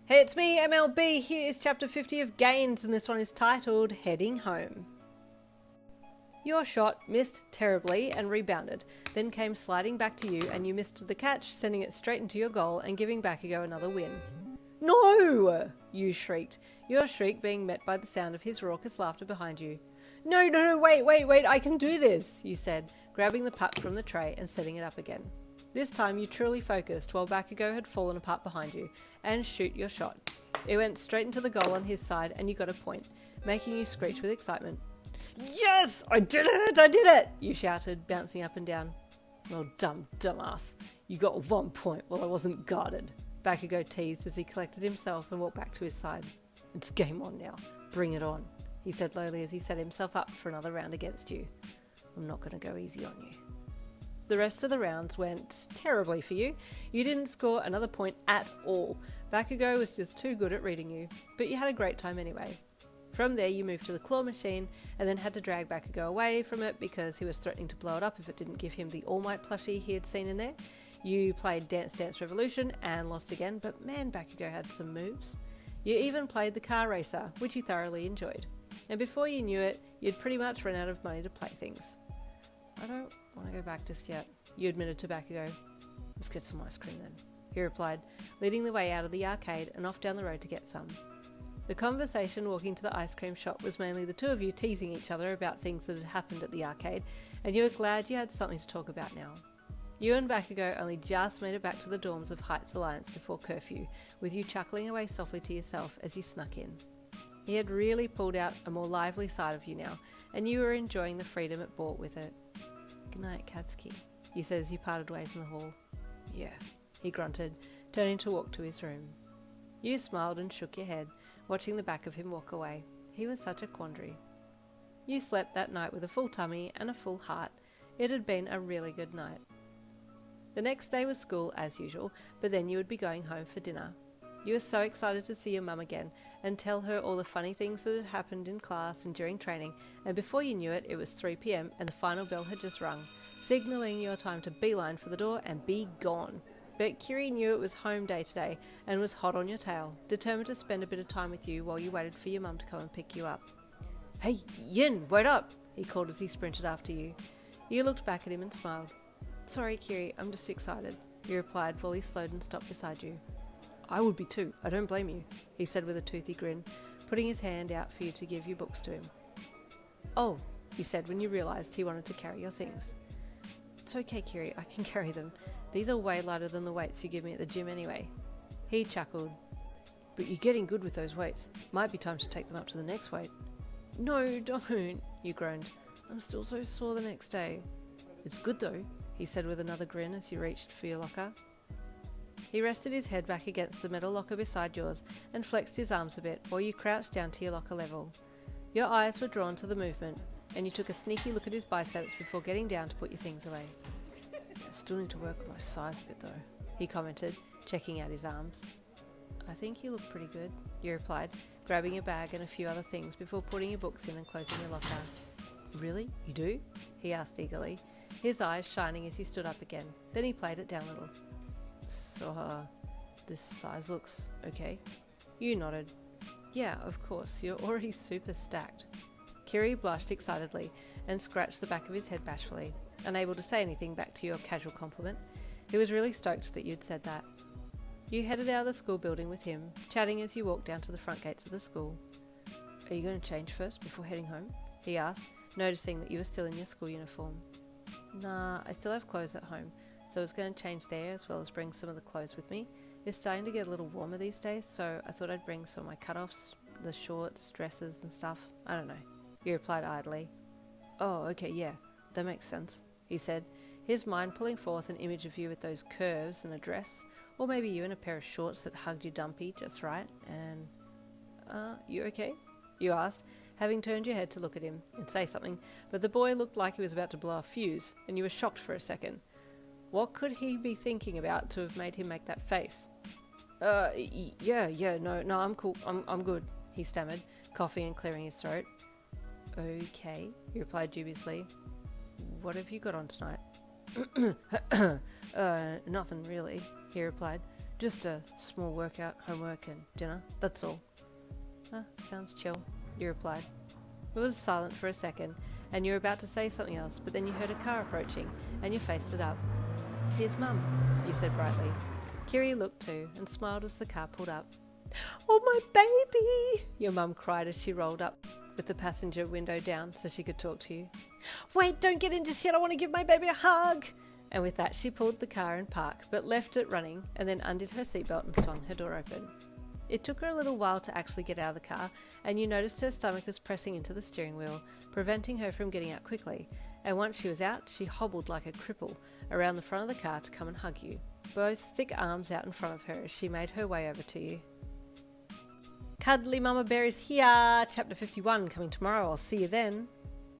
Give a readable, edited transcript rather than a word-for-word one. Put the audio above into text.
Hey, it's me, MLB. Here is chapter 50 of Gains, and this one is titled Heading Home. Your shot missed terribly and rebounded, then came sliding back to you, and you missed the catch, sending it straight into your goal and giving Bakugo another win. No! You shrieked, your shriek being met by the sound of his raucous laughter behind you. No, wait, I can do this, you said, grabbing the puck from the tray and setting it up again. This time you truly focused while Bakugo had fallen apart behind you, and shoot your shot. It went straight into the goal on his side and you got a point, making you screech with excitement. Yes! I did it! You shouted, bouncing up and down. Well, dumbass. You got 1 point while I wasn't guarded. Bakugo teased as he collected himself and walked back to his side. It's game on now. Bring it on, he said lowly as he set himself up for another round against you. I'm not going to go easy on you. The rest of the rounds went terribly for you. You didn't score another point at all. Bakugo was just too good at reading you, but you had a great time anyway. From there you moved to the claw machine and then had to drag Bakugo away from it because he was threatening to blow it up if it didn't give him the All Might plushie he had seen in there. You played Dance Dance Revolution and lost again, but man, Bakugo had some moves. You even played the car racer, which you thoroughly enjoyed. And before you knew it, you'd pretty much run out of money to play things. I don't want to go back just yet, you admitted to Bakugo. Let's get some ice cream then, he replied, leading the way out of the arcade and off down the road to get some. The conversation walking to the ice cream shop was mainly the two of you teasing each other about things that had happened at the arcade, and you were glad you had something to talk about now. You and Bakugo only just made it back to the dorms of Heights Alliance before curfew, with you chuckling away softly to yourself as you snuck in. He had really pulled out a more lively side of you now, and you were enjoying the freedom it brought with it. Good night, Katsuki, you said as you parted ways in the hall. Yeah, he grunted, turning to walk to his room. You smiled and shook your head, watching the back of him walk away. He was such a quandary. You slept that night with a full tummy and a full heart. It had been a really good night. The next day was school as usual, but then you would be going home for dinner. You were so excited to see your mum again and tell her all the funny things that had happened in class and during training, and before you knew it, it was 3 p.m. and the final bell had just rung, signalling your time to beeline for the door and be gone. But Kiri knew it was home day today and was hot on your tail, determined to spend a bit of time with you while you waited for your mum to come and pick you up. Hey, Yin, wait up, he called as he sprinted after you. You looked back at him and smiled. Sorry, Kiri, I'm just excited, he replied while he slowed and stopped beside you. I would be too, I don't blame you, he said with a toothy grin, putting his hand out for you to give your books to him. Oh, you said when you realised he wanted to carry your things. It's okay, Kiri, I can carry them. These are way lighter than the weights you give me at the gym anyway. He chuckled. But you're getting good with those weights. Might be time to take them up to the next weight. No, don't, you groaned. I'm still so sore the next day. It's good though, he said with another grin as you reached for your locker. He rested his head back against the metal locker beside yours and flexed his arms a bit while you crouched down to your locker level. Your eyes were drawn to the movement, and you took a sneaky look at his biceps before getting down to put your things away. I still need to work on my size a bit though, he commented, checking out his arms. I think you look pretty good, you replied, grabbing your bag and a few other things before putting your books in and closing your locker. Really? You do? He asked eagerly, his eyes shining as he stood up again. Then he played it down a little. So, this size looks okay? You nodded. Yeah, of course, you're already super stacked. Kiri blushed excitedly and scratched the back of his head bashfully, unable to say anything back to your casual compliment. He was really stoked that you'd said that. You headed out of the school building with him, chatting as you walked down to the front gates of the school. Are you going to change first before heading home? He asked, noticing that you were still in your school uniform. Nah, I still have clothes at home, so I was going to change there as well as bring some of the clothes with me. It's starting to get a little warmer these days, so I thought I'd bring some of my cut-offs, the shorts, dresses and stuff. I don't know. You replied idly. Oh, okay, yeah, that makes sense, he said, his mind pulling forth an image of you with those curves and a dress, or maybe you in a pair of shorts that hugged your dumpy just right, and... you okay? You asked, having turned your head to look at him and say something, but the boy looked like he was about to blow a fuse, and you were shocked for a second. What could he be thinking about to have made him make that face? Yeah, no, I'm cool, I'm good, he stammered, coughing and clearing his throat. Okay, he replied dubiously. What have you got on tonight? Nothing really, he replied, Just a small workout, homework and dinner, that's all. Sounds chill, you replied. It was silent for a second, and you were about to say something else, but then you heard a car approaching, and you faced it up. Here's Mum, you said brightly. Kiri looked too, and smiled as the car pulled up. Oh, my baby! Your mum cried as she rolled up with the passenger window down so she could talk to you. Wait, don't get in just yet, I want to give my baby a hug! And with that she pulled the car in park, but left it running and then undid her seatbelt and swung her door open. It took her a little while to actually get out of the car, and you noticed her stomach was pressing into the steering wheel, preventing her from getting out quickly, and once she was out, she hobbled like a cripple around the front of the car to come and hug you, both thick arms out in front of her as she made her way over to you. Cuddly Mama Bear is here! Chapter 51 coming tomorrow, I'll see you then.